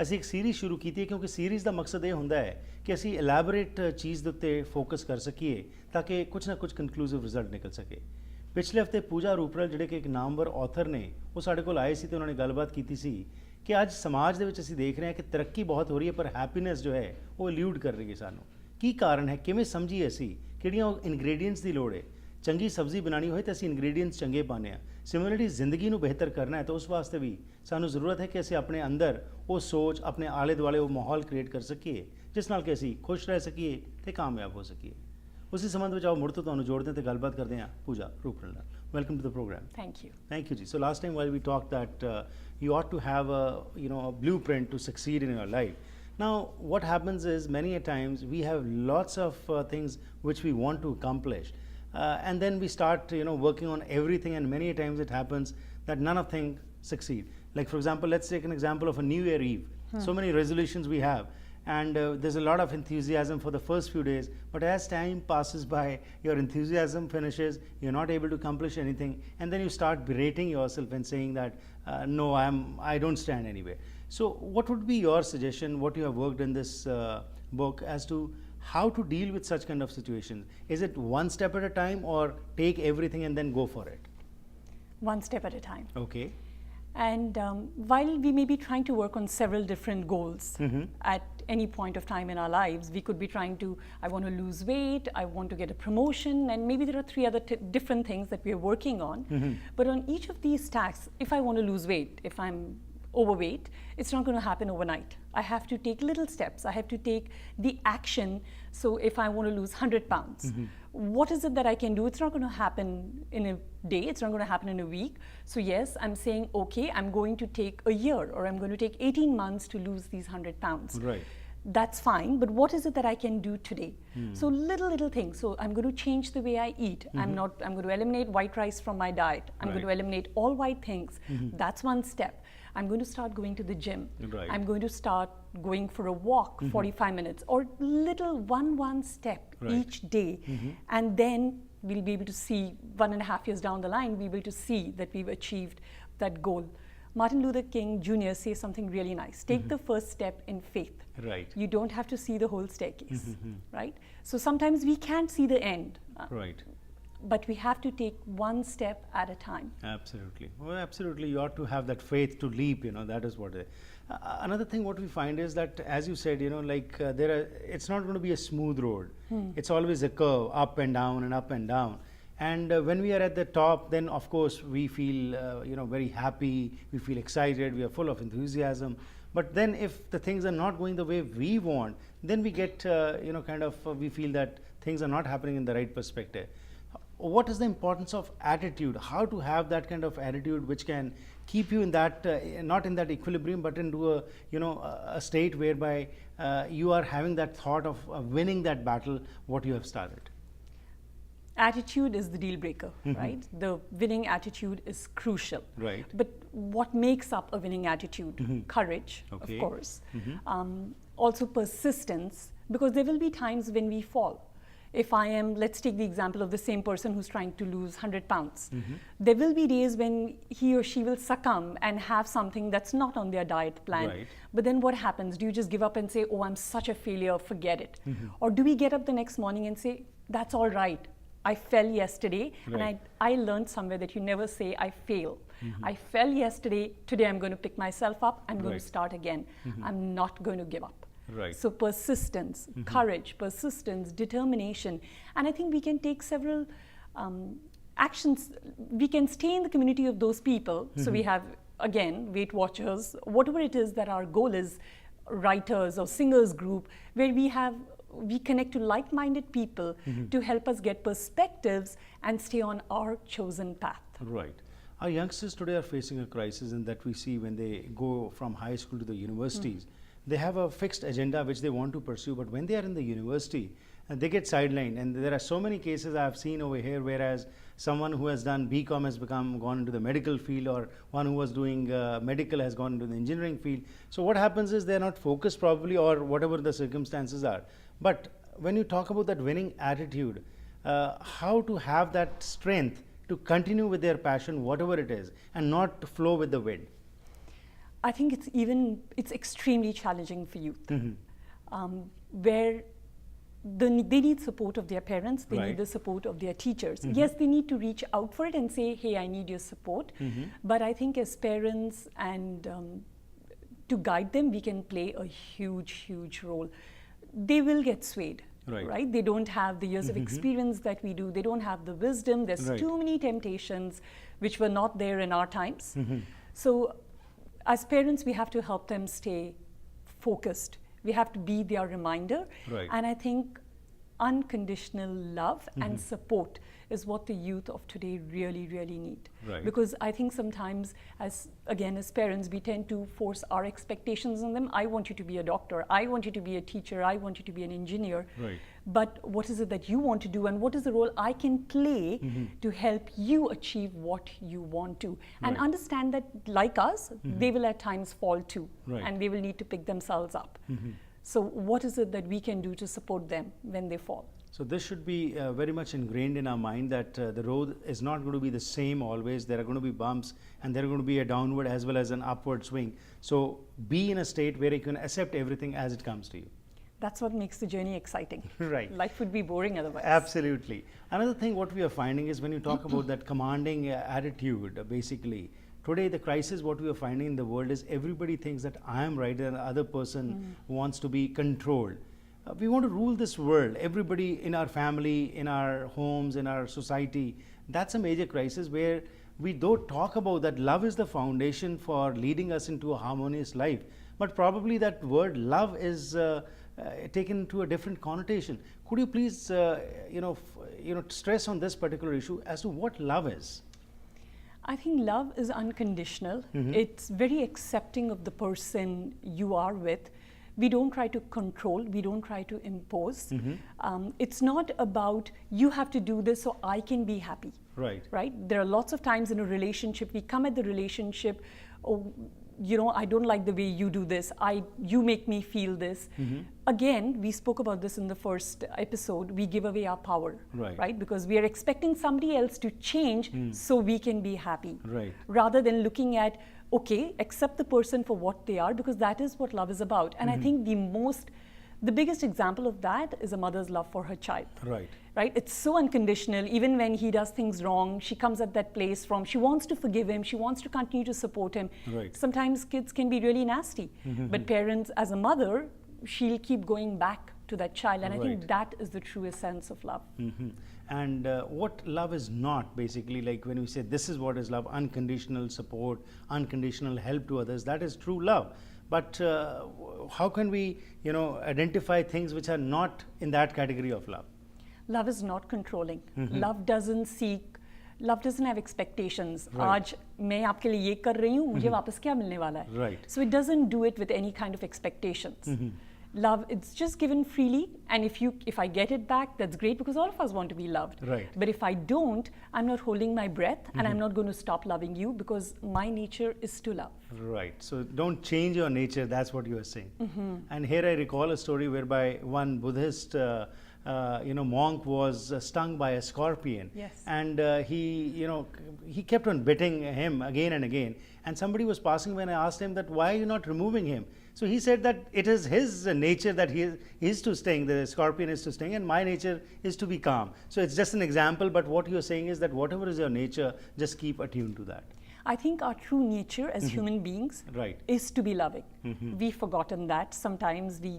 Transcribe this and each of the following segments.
ਅਸੀਂ ਇੱਕ ਸੀਰੀਜ਼ ਸ਼ੁਰੂ ਕੀਤੀ ਹੈ ਕਿਉਂਕਿ ਸੀਰੀਜ਼ ਦਾ ਮਕਸਦ ਇਹ ਹੁੰਦਾ ਹੈ ਕਿ ਅਸੀਂ ਐਲੈਬੋਰੇਟ ਚੀਜ਼ ਦੇ ਉੱਤੇ ਫੋਕਸ ਕਰ ਸਕੀਏ ਤਾਂ ਕਿ ਕੁਝ ਨਾ ਕੁਝ ਕਨਕਲੂਸਿਵ ਰਿਜ਼ਲਟ ਨਿਕਲ ਸਕੇ। ਪਿਛਲੇ ਹਫਤੇ ਪੂਜਾ ਰੂਪਰਲ ਜਿਹੜੇ ਕਿ ਇੱਕ ਨਾਮਵਰ ਆਥਰ ਨੇ, ਉਹ ਸਾਡੇ ਕੋਲ ਆਏ ਸੀ ਤੇ ਉਹਨਾਂ ਨੇ ਗੱਲਬਾਤ ਕੀਤੀ ਸੀ ਕਿ ਅੱਜ ਸਮਾਜ ਦੇ ਵਿੱਚ ਅਸੀਂ ਦੇਖ ਰਹੇ ਹਾਂ ਕਿ ਤਰੱਕੀ ਬਹੁਤ ਹੋ ਰਹੀ ਹੈ ਪਰ ਹੈਪੀਨੈਸ ਜੋ ਹੈ ਉਹ ਇਲੂਡ ਕਰ ਰਹੀ ਹੈ ਸਾਨੂੰ। ਕੀ ਕਾਰਨ ਹੈ, ਕਿਵੇਂ ਸਮਝੀਏ ਅਸੀਂ, ਕਿਹੜੀਆਂ ਇਨਗਰੀਡੀਐਂਟਸ ਦੀ ਲੋੜ ਹੈ। ਚੰਗੀ ਸਬਜ਼ੀ ਬਣਾਉਣੀ ਹੋਏ ਤਾਂ ਅਸੀਂ ਇਨਗਰੀਡੀਐਂਟਸ ਚੰਗੇ ਪਾਉਂਦੇ ਹਾਂ। ਸਿਮਿਲਰਲੀ ਜ਼ਿੰਦਗੀ ਨੂੰ ਬਿਹਤਰ ਕਰਨਾ ਹੈ ਤਾਂ ਉਸ ਵਾਸਤੇ ਵੀ ਸਾਨੂੰ ਜ਼ਰੂਰਤ ਹੈ ਕਿ ਅਸੀਂ ਆਪਣੇ ਅੰਦਰ ਉਹ ਸੋਚ, ਆਪਣੇ ਆਲੇ ਦੁਆਲੇ ਉਹ ਮਾਹੌਲ ਕ੍ਰੀਏਟ ਕਰ ਸਕੀਏ ਜਿਸ ਨਾਲ ਕਿ ਅਸੀਂ ਖੁਸ਼ ਰਹਿ ਸਕੀਏ ਤੇ ਕਾਮਯਾਬ ਹੋ ਸਕੀਏ। ਉਸੇ ਸੰਬੰਧ ਵਿੱਚ ਆਓ ਮੁੜ ਤੋਂ ਤੁਹਾਨੂੰ ਜੋੜਦੇ ਤੇ ਗੱਲਬਾਤ ਕਰਦੇ ਹਾਂ ਪੂਜਾ ਰੂਪਰਲ ਨਾਲ। Welcome to the program. Thank you. Thank you, ji. So last time while we talked that you ought to have a blueprint to succeed in your life. Now, what happens is many a times we have lots of things which we want to accomplish, and then we start working on everything, and many a times it happens that none of things succeed. Like for example, let's take an example of a New Year Eve. So many resolutions we have. And there's a lot of enthusiasm for the first few days, but as time passes by, your enthusiasm finishes, you're not able to accomplish anything, and then you start berating yourself and saying that no, I don't stand anywhere. So what would be your suggestion, what you have worked in this book, as to how to deal with such kind of situations? Is it one step at a time, or take everything and then go for it? One step at a time. Okay. And while we may be trying to work on several different goals at any point of time in our lives, we could be trying to, I want to lose weight, I want to get a promotion, and maybe there are three other different things that we are working on. But on each of these stacks, if I want to lose weight, if I'm overweight, it's not going to happen overnight. I have to take little steps. I have to take the action. So if I want to lose 100 pounds, what is it that I can do? It's not going to happen in a day. It's not going to happen in a week. So yes, I'm saying, okay, I'm going to take a year, or I'm going to take 18 months to lose these 100 pounds. Right. That's fine, but what is it that I can do today? So little things. So I'm going to change the way I eat. I'm going to eliminate white rice from my diet. I'm going to eliminate all white things. That's one step. I'm going to start going to the gym. Right. I'm going to start going for a walk 45 minutes, or little one step each day. And then we'll be able to see 1.5 years down the line, we'll be able to see that we've achieved that goal. Martin Luther King Jr. says something really nice. Take the first step in faith. Right. You don't have to see the whole staircase, right? So sometimes we can't see the end. Right. But we have to take one step at a time. Absolutely. Well, absolutely. You ought to have that faith to leap, that is what it is. Another thing what we find is that, as you said, it's not going to be a smooth road. It's always a curve, up and down and up and down. And when we are at the top, then of course we feel, very happy, we feel excited, we are full of enthusiasm. But then if the things are not going the way we want, then we get, we feel that things are not happening in the right perspective. What is the importance of attitude? How to have that kind of attitude which can keep you in that, not in that equilibrium, but into a state whereby you are having that thought of winning that battle, what you have started? Attitude is the deal breaker, right? The winning attitude is crucial. Right. But what makes up a winning attitude? Courage, Okay. of course. Also persistence, because there will be times when we fall. If I am, let's take the example of the same person who's trying to lose 100 pounds. There will be days when he or she will succumb and have something that's not on their diet plan. Right. But then what happens? Do you just give up and say, oh, I'm such a failure, forget it? Or do we get up the next morning and say, that's all right, I fell yesterday, Right. and I learned somewhere that you never say I fail. I fell yesterday, today I'm going to pick myself up, I'm going Right. to start again. I'm not going to give up. Right. So persistence, courage, persistence, determination. And I think we can take several actions. We can stay in the community of those people. So we have, again, Weight Watchers, whatever it is that our goal is, writers or singers group, where we connect to like-minded people to help us get perspectives and stay on our chosen path. Right. Our youngsters today are facing a crisis in that we see when they go from high school to the universities, they have a fixed agenda which they want to pursue, but when they are in the university, they get sidelined. And there are so many cases I have seen over here, whereas someone who has done BCom has gone into the medical field, or one who was doing medical has gone into the engineering field. So what happens is they are not focused probably, or whatever the circumstances are. But when you talk about that winning attitude, how to have that strength to continue with their passion, whatever it is, and not flow with the wind? I think it's extremely challenging for youth, where they need support of their parents, they Right. need the support of their teachers. Yes, they need to reach out for it and say, hey, I need your support. But I think as parents and to guide them, we can play a huge, huge role. They will get swayed. Right. They don't have the years of experience that we do. They don't have the wisdom. There's Right. too many temptations which were not there in our times. So as parents, we have to help them stay focused. We have to be their reminder. Right. And I think unconditional love and support is what the youth of today really, really need. Right. Because I think sometimes, as parents, we tend to force our expectations on them. I want you to be a doctor. I want you to be a teacher. I want you to be an engineer. Right. But what is it that you want to do, and what is the role I can play to help you achieve what you want to? And Right. understand that, like us, they will at times fall too, Right. and they will need to pick themselves up. So what is it that we can do to support them when they fall? So this should be very much ingrained in our mind that the road is not going to be the same always. There are going to be bumps, and there are going to be a downward as well as an upward swing. So be in a state where you can accept everything as it comes to you. That's what makes the journey exciting. Right. Life would be boring otherwise. Absolutely. Another thing what we are finding is when you talk about that commanding attitude, basically, today the crisis what we are finding in the world is everybody thinks that I am right and the other person wants to be controlled. We want to rule this world. Everybody in our family, in our homes, in our society, that's a major crisis where we don't talk about that love is the foundation for leading us into a harmonious life. But probably that word love is taken to a different connotation. Could you please, stress on this particular issue as to what love is? I think love is unconditional. It's very accepting of the person you are with. We don't try to control, we don't try to impose. It's not about you have to do this so I can be happy. Right? There are lots of times in a relationship, we come at the relationship, oh, I don't like the way you do this. You make me feel this. Again, we spoke about this in the first episode. We give away our power, right? Because we are expecting somebody else to change so we can be happy. Right. Rather than looking at, okay, accept the person for what they are, because that is what love is about. And I think the biggest example of that is a mother's love for her child. Right? It's so unconditional. Even when he does things wrong, she comes at that place from, she wants to forgive him, she wants to continue to support him. Sometimes kids can be really nasty, but parents, as a mother, she'll keep going back to that child. And I think that is the true essence of love. And what love is not, basically, like when we say this is what is love, unconditional support, unconditional help to others, that is true love. But how can we, identify things which are not in that category of love? Love is not controlling. Love doesn't have expectations. आज मैं आपके लिए ये कर रही हूँ, मुझे वापस क्या मिलने वाला है? So it doesn't do it with any kind of expectations. Love, it's just given freely, and if I get it back, that's great, because all of us want to be loved. But if I don't, I'm not holding my breath, and I'm not going to stop loving you, because my nature is to love. So don't change your nature, that's what you are saying. And here I recall a story whereby one Buddhist monk was stung by a scorpion. And he kept on biting him again and again. And somebody was passing when I asked him that, why are you not removing him? So he said that it is his nature that he is to sting, the scorpion is to sting, and my nature is to be calm. So it's just an example, but what you're saying is that whatever is your nature, just keep attuned to that. I think our true nature as human beings is to be loving. We've forgotten that. Sometimes we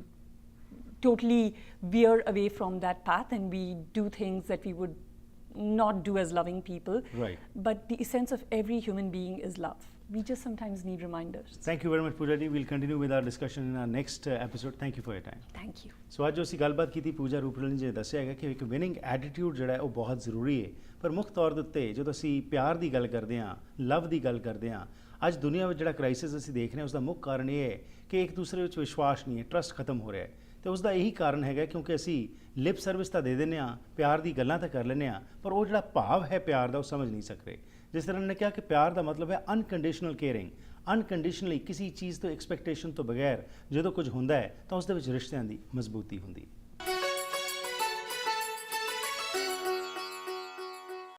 totally veer away from that path and we do things that we would not do as loving people. But the essence of every human being is love. We just sometimes need reminders. Thank you very much, Pooja ji. We'll continue with our discussion in our next episode. Thank you for your time. Thank you. So ਅੱਜ ਜੋ ਅਸੀਂ ਗੱਲਬਾਤ ਕੀਤੀ ਪੂਜਾ ਰੂਪਲਾਲ ਜੀ ਨੇ ਦੱਸਿਆ ਹੈਗਾ ਕਿ ਇੱਕ ਵਿਨਿੰਗ ਐਟੀਟਿਊਡ ਜਿਹੜਾ ਹੈ ਉਹ ਬਹੁਤ ਜ਼ਰੂਰੀ ਹੈ, ਪਰ ਮੁੱਖ ਤੌਰ ਦੇ ਉੱਤੇ ਜਦੋਂ ਅਸੀਂ ਪਿਆਰ ਦੀ ਗੱਲ ਕਰਦੇ ਹਾਂ, ਲਵ ਦੀ ਗੱਲ ਕਰਦੇ ਹਾਂ, ਅੱਜ ਦੁਨੀਆ ਵਿੱਚ ਜਿਹੜਾ ਕ੍ਰਾਈਸਿਸ ਅਸੀਂ ਦੇਖ ਰਹੇ ਹਾਂ ਉਸ ਦਾ ਮੁੱਖ ਕਾਰਨ ਇਹ ਹੈ ਕਿ ਇੱਕ ਦੂਸਰੇ ਵਿੱਚ ਵਿਸ਼ਵਾਸ ਨਹੀਂ ਹੈ, ਟਰਸਟ ਖਤਮ ਹੋ ਰਿਹਾ ਹੈ। ਤੇ ਉਸ ਦਾ ਇਹੀ ਕਾਰਨ ਹੈਗਾ ਕਿਉਂਕਿ ਅਸੀਂ ਲਿਪ ਸਰਵਿਸ ਤਾਂ ਦੇ ਦਿੰਦੇ ਹਾਂ, ਪਿਆਰ ਦੀ ਗੱਲਾਂ ਤਾਂ ਕਰ ਲੈਂਦੇ ਹਾਂ, ਪਰ ਉਹ ਜਿਹੜਾ ਭਾਵ ਹੈ ਪਿਆਰ ਦਾ ਉਹ ਸਮਝ ਨਹੀਂ ਸਕ ਰਹੇ। ਜਿਸ ਤਰ੍ਹਾਂ ਨੇ ਕਿਹਾ ਕਿ ਪਿਆਰ ਦਾ ਮਤਲਬ ਹੈ ਅਨਕੰਡੀਸ਼ਨਲ ਕੇਅਰਿੰਗ, ਅਨਕੰਡੀਸ਼ਨਲੀ ਕਿਸੇ ਚੀਜ਼ ਤੋਂ ਐਕਸਪੈਕਟੇਸ਼ਨ ਤੋਂ ਬਗੈਰ ਜਦੋਂ ਕੁਝ ਹੁੰਦਾ ਹੈ ਤਾਂ ਉਸ ਦੇ ਵਿੱਚ ਰਿਸ਼ਤਿਆਂ ਦੀ ਮਜ਼ਬੂਤੀ ਹੁੰਦੀ ਹੈ।